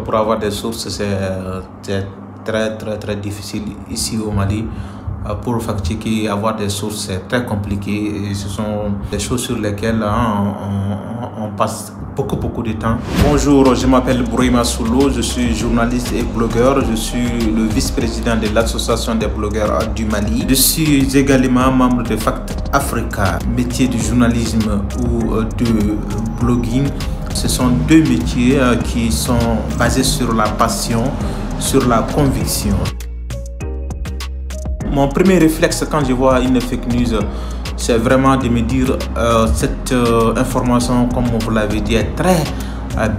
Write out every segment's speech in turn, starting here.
pour avoir des sources, c'est très difficile ici au Mali. Pour fact-checker, avoir des sources, c'est très compliqué et ce sont des choses sur lesquelles on passe beaucoup de temps. Bonjour, je m'appelle Bourima Soulo, je suis journaliste et blogueur, je suis le vice-président de l'association des blogueurs du Mali. Je suis également membre de Fact Africa, métier du journalisme ou de blogging. Ce sont deux métiers qui sont basés sur la passion, sur la conviction. Mon premier réflexe quand je vois une fake news, c'est vraiment de me dire cette information, comme vous l'avez dit, est très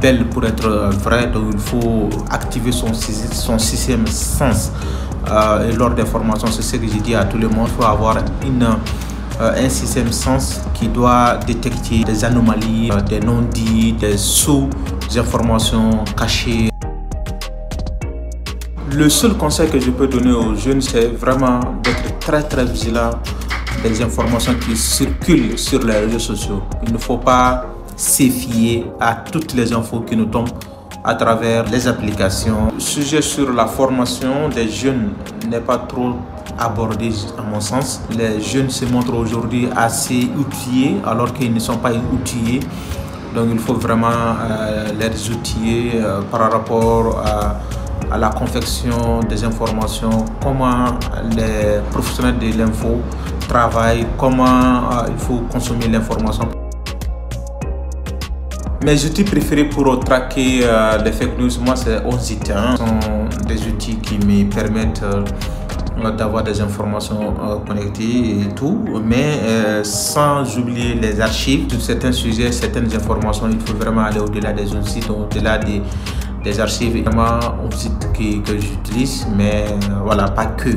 belle pour être vraie. Donc il faut activer son sixième sens. Et lors des formations, c'est ce que je dis à tout le monde, il faut avoir un sixième sens qui doit détecter des anomalies, des non-dits, des sous-informations cachées. Le seul conseil que je peux donner aux jeunes, c'est vraiment d'être très vigilant des informations qui circulent sur les réseaux sociaux. Il ne faut pas se fier à toutes les infos qui nous tombent à travers les applications. Le sujet sur la formation des jeunes n'est pas trop abordé à mon sens. Les jeunes se montrent aujourd'hui assez outillés alors qu'ils ne sont pas outillés. Donc il faut vraiment les outiller par rapport à la confection des informations, comment les professionnels de l'info travaillent, comment il faut consommer l'information. Mes outils préférés pour traquer les fake news, moi c'est OnZit. Ce sont des outils qui me permettent d'avoir des informations connectées et tout, mais sans oublier les archives. Sur certains sujets, certaines informations, il faut vraiment aller au-delà des OnZit, au-delà des archives. Vraiment OnZit que j'utilise, mais voilà, pas que.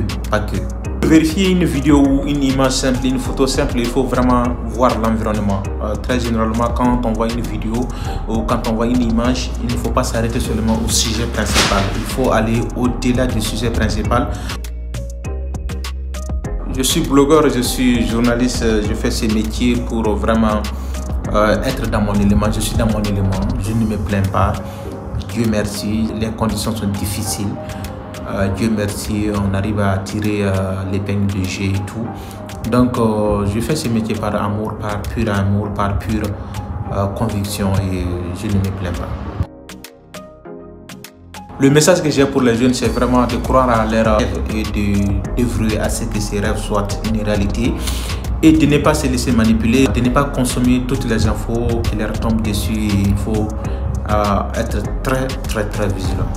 Vérifier une vidéo ou une image simple, une photo simple, il faut vraiment voir l'environnement. Très généralement, quand on voit une vidéo ou quand on voit une image, il ne faut pas s'arrêter seulement au sujet principal. Il faut aller au-delà du sujet principal. Je suis blogueur, je suis journaliste, je fais ce métier pour vraiment être dans mon élément. Je suis dans mon élément, je ne me plains pas. Dieu merci, les conditions sont difficiles. Dieu merci, on arrive à tirer l'épingle du jeu et tout. Donc je fais ce métier par amour, par pur amour, par pure conviction et je ne me plains pas. Le message que j'ai pour les jeunes, c'est vraiment de croire à leurs rêves et d'œuvrer à ce que ces rêves soient une réalité. Et de ne pas se laisser manipuler, de ne pas consommer toutes les infos qui leur tombent dessus. Il faut être très vigilant.